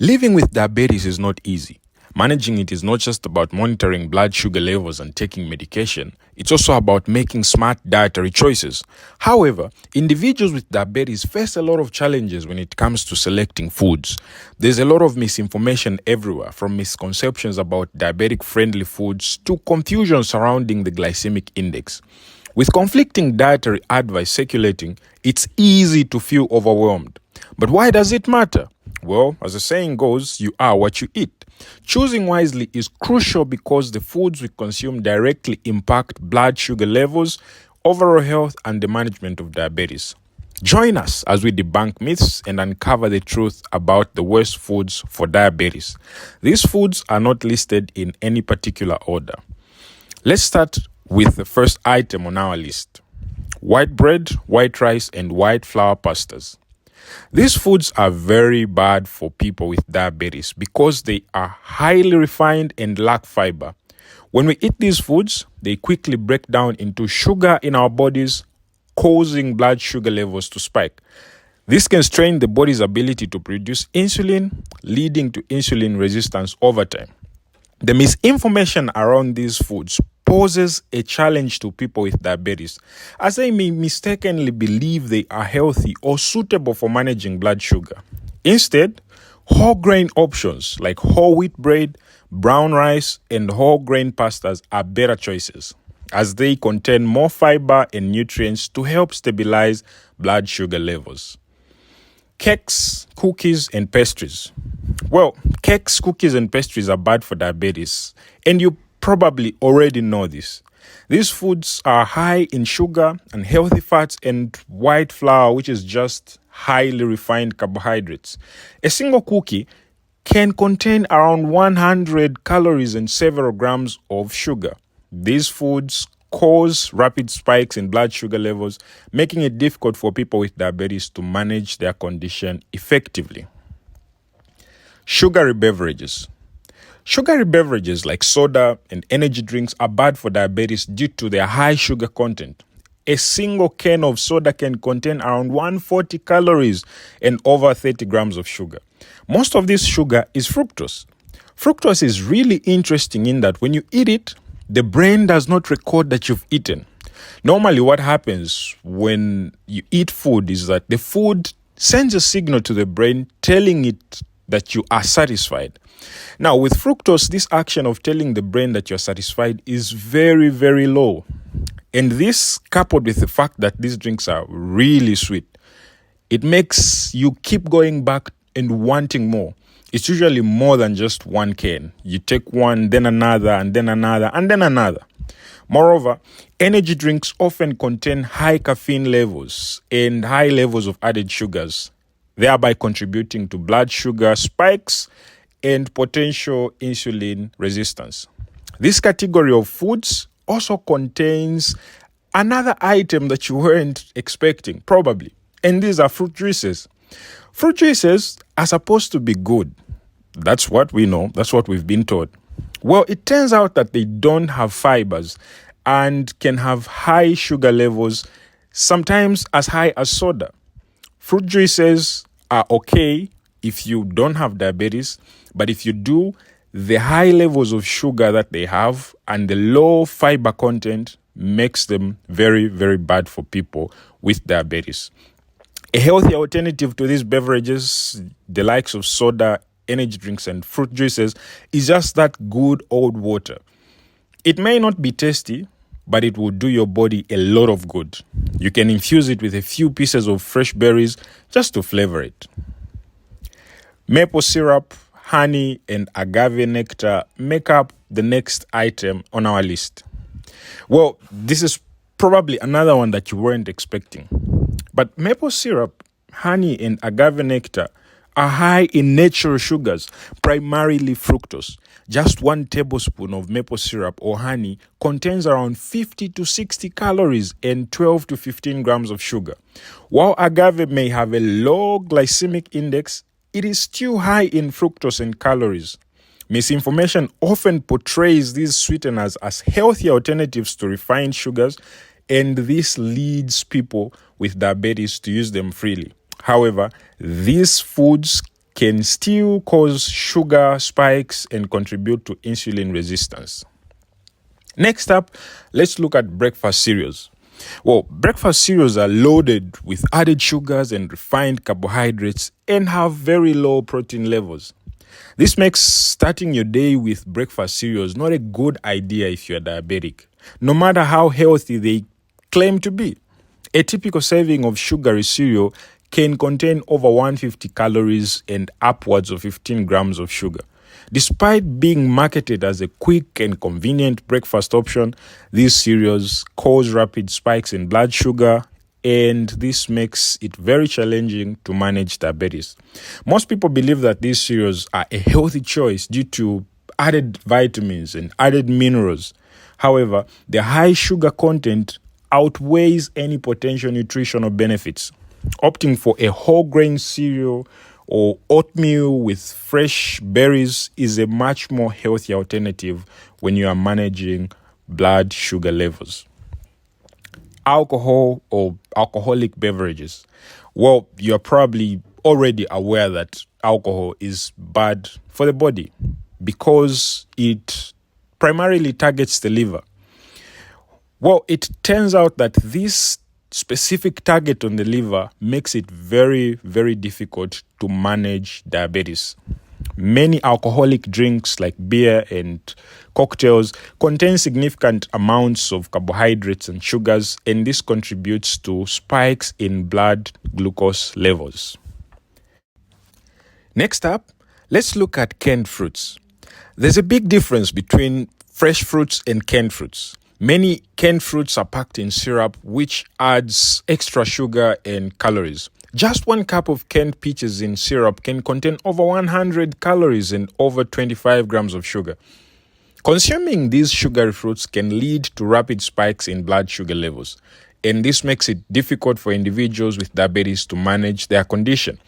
Living with diabetes is not easy. Managing it is not just about monitoring blood sugar levels and taking medication, it's also about making smart dietary choices. However, individuals with diabetes face a lot of challenges when it comes to selecting foods. There's a lot of misinformation everywhere, from misconceptions about diabetic-friendly foods to confusion surrounding the glycemic index. With conflicting dietary advice circulating, it's easy to feel overwhelmed. But why does it matter? Well, as the saying goes, you are what you eat. Choosing wisely is crucial because the foods we consume directly impact blood sugar levels, overall health, and the management of diabetes. Join us as we debunk myths and uncover the truth about the worst foods for diabetes. These foods are not listed in any particular order. Let's start with the first item on our list: white bread, white rice, and white flour pastas. These foods are very bad for people with diabetes because they are highly refined and lack fiber. When we eat these foods, they quickly break down into sugar in our bodies, causing blood sugar levels to spike. This can strain the body's ability to produce insulin, leading to insulin resistance over time. The misinformation around these foods poses a challenge to people with diabetes, as they may mistakenly believe they are healthy or suitable for managing blood sugar. Instead, whole grain options like whole wheat bread, brown rice, and whole grain pastas are better choices, as they contain more fiber and nutrients to help stabilize blood sugar levels. Cakes, cookies, and pastries. Well, cakes, cookies, and pastries are bad for diabetes, and you probably already know this. These foods are high in sugar, unhealthy fats, and white flour, which is just highly refined carbohydrates. A single cookie can contain around 100 calories and several grams of sugar. These foods cause rapid spikes in blood sugar levels, making it difficult for people with diabetes to manage their condition effectively. Sugary beverages. Sugary beverages like soda and energy drinks are bad for diabetes due to their high sugar content. A single can of soda can contain around 140 calories and over 30 grams of sugar. Most of this sugar is fructose. Fructose is really interesting in that when you eat it, the brain does not record that you've eaten. Normally, what happens when you eat food is that the food sends a signal to the brain telling it that you are satisfied. Now, with fructose, this action of telling the brain that you're satisfied is very, very low. And this, coupled with the fact that these drinks are really sweet, it makes you keep going back and wanting more. It's usually more than just one can. You take one, then another, and then another, and then another. Moreover, energy drinks often contain high caffeine levels and high levels of added sugars, thereby contributing to blood sugar spikes and potential insulin resistance. This category of foods also contains another item that you weren't expecting, probably, and these are fruit juices. Fruit juices are supposed to be good. That's what we know. That's what we've been taught. Well, it turns out that they don't have fibers and can have high sugar levels, sometimes as high as soda. Fruit juices are okay if you don't have diabetes, but if you do, the high levels of sugar that they have and the low fiber content makes them very, very bad for people with diabetes. A healthy alternative to these beverages, the likes of soda, energy drinks, and fruit juices, is just that good old water. It may not be tasty, but it will do your body a lot of good. You can infuse it with a few pieces of fresh berries just to flavor it. Maple syrup, honey, and agave nectar make up the next item on our list. Well, this is probably another one that you weren't expecting. But maple syrup, honey, and agave nectar are high in natural sugars, primarily fructose. Just 1 tablespoon of maple syrup or honey contains around 50 to 60 calories and 12 to 15 grams of sugar. While agave may have a low glycemic index, it is still high in fructose and calories. Misinformation often portrays these sweeteners as healthy alternatives to refined sugars, and this leads people with diabetes to use them freely. However, these foods can still cause sugar spikes and contribute to insulin resistance. Next up, let's look at breakfast cereals. Well, breakfast cereals are loaded with added sugars and refined carbohydrates and have very low protein levels. This makes starting your day with breakfast cereals not a good idea if you're diabetic, no matter how healthy they claim to be. A typical serving of sugary cereal can contain over 150 calories and upwards of 15 grams of sugar. Despite being marketed as a quick and convenient breakfast option, these cereals cause rapid spikes in blood sugar, and this makes it very challenging to manage diabetes. Most people believe that these cereals are a healthy choice due to added vitamins and added minerals. However, the high sugar content outweighs any potential nutritional benefits. Opting for a whole grain cereal or oatmeal with fresh berries is a much more healthy alternative when you are managing blood sugar levels. Alcohol or alcoholic beverages. Well, you're probably already aware that alcohol is bad for the body because it primarily targets the liver. Well, it turns out that this specific target on the liver makes it very, very difficult to manage diabetes. Many alcoholic drinks like beer and cocktails contain significant amounts of carbohydrates and sugars, and this contributes to spikes in blood glucose levels. Next up, let's look at canned fruits. There's a big difference between fresh fruits and canned fruits. Many canned fruits are packed in syrup, which adds extra sugar and calories. Just 1 cup of canned peaches in syrup can contain over 100 calories and over 25 grams of sugar. Consuming these sugary fruits can lead to rapid spikes in blood sugar levels, and this makes it difficult for individuals with diabetes to manage their condition.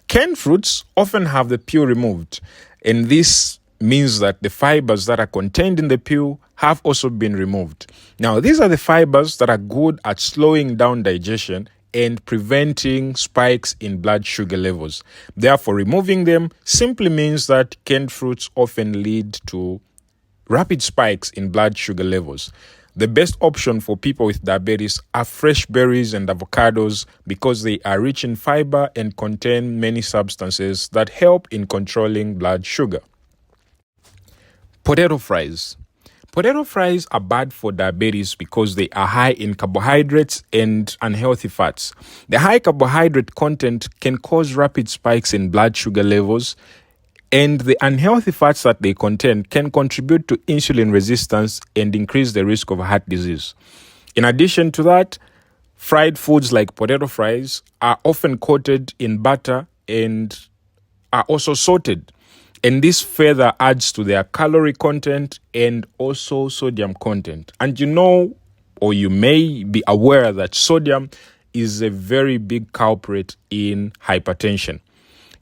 Canned fruits often have the peel removed, and this means that the fibers that are contained in the peel have also been removed. Now, these are the fibers that are good at slowing down digestion and preventing spikes in blood sugar levels. Therefore, removing them simply means that canned fruits often lead to rapid spikes in blood sugar levels. The best option for people with diabetes are fresh berries and avocados because they are rich in fiber and contain many substances that help in controlling blood sugar. Potato fries. Potato fries are bad for diabetes because they are high in carbohydrates and unhealthy fats. The high carbohydrate content can cause rapid spikes in blood sugar levels, and the unhealthy fats that they contain can contribute to insulin resistance and increase the risk of heart disease. In addition to that, fried foods like potato fries are often coated in butter and are also salted. And this further adds to their calorie content and also sodium content. And you know, or you may be aware that sodium is a very big culprit in hypertension.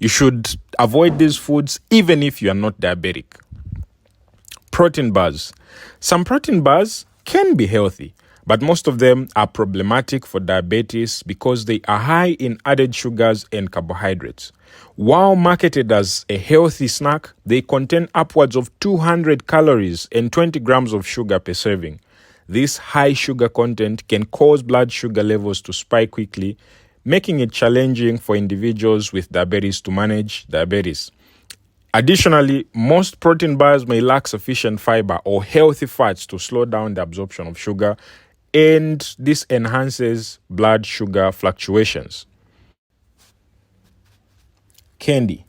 You should avoid these foods even if you are not diabetic. Protein bars. Some protein bars can be healthy, but most of them are problematic for diabetes because they are high in added sugars and carbohydrates. While marketed as a healthy snack, they contain upwards of 200 calories and 20 grams of sugar per serving. This high sugar content can cause blood sugar levels to spike quickly, making it challenging for individuals with diabetes to manage diabetes. Additionally, most protein bars may lack sufficient fiber or healthy fats to slow down the absorption of sugar, and this enhances blood sugar fluctuations. Candy.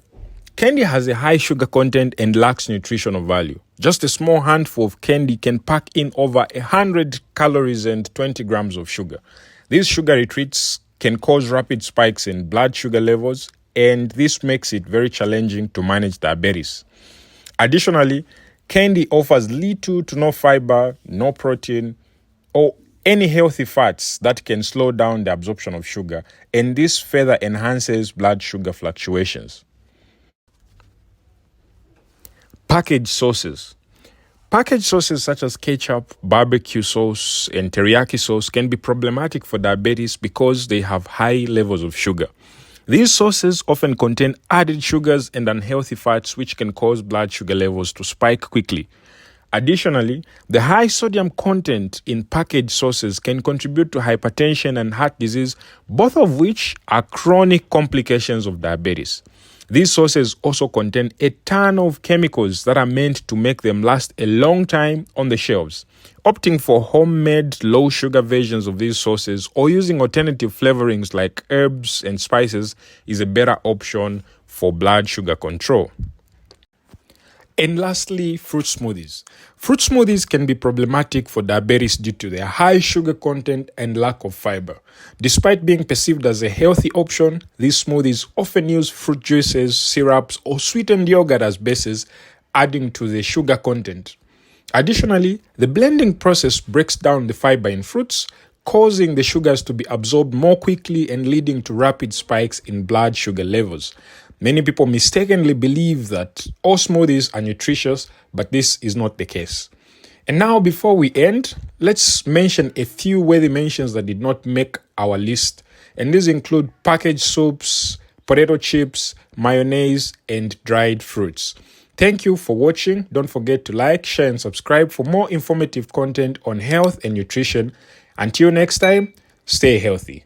Candy has a high sugar content and lacks nutritional value. Just a small handful of candy can pack in over 100 calories and 20 grams of sugar. These sugary treats can cause rapid spikes in blood sugar levels, and this makes it very challenging to manage diabetes. Additionally, candy offers little to no fiber, no protein, or any healthy fats that can slow down the absorption of sugar, and this further enhances blood sugar fluctuations. Packaged sauces. Packaged sauces such as ketchup, barbecue sauce, and teriyaki sauce can be problematic for diabetes because they have high levels of sugar. These sauces often contain added sugars and unhealthy fats, which can cause blood sugar levels to spike quickly. Additionally, the high sodium content in packaged sauces can contribute to hypertension and heart disease, both of which are chronic complications of diabetes. These sauces also contain a ton of chemicals that are meant to make them last a long time on the shelves. Opting for homemade low-sugar versions of these sauces or using alternative flavorings like herbs and spices is a better option for blood sugar control. And lastly, fruit smoothies. Fruit smoothies can be problematic for diabetes due to their high sugar content and lack of fiber. Despite being perceived as a healthy option, these smoothies often use fruit juices, syrups, or sweetened yogurt as bases, adding to the sugar content. Additionally, the blending process breaks down the fiber in fruits, causing the sugars to be absorbed more quickly and leading to rapid spikes in blood sugar levels. Many people mistakenly believe that all smoothies are nutritious, but this is not the case. And now, before we end, let's mention a few worthy mentions that did not make our list. And these include packaged soups, potato chips, mayonnaise, and dried fruits. Thank you for watching. Don't forget to like, share, and subscribe for more informative content on health and nutrition. Until next time, stay healthy.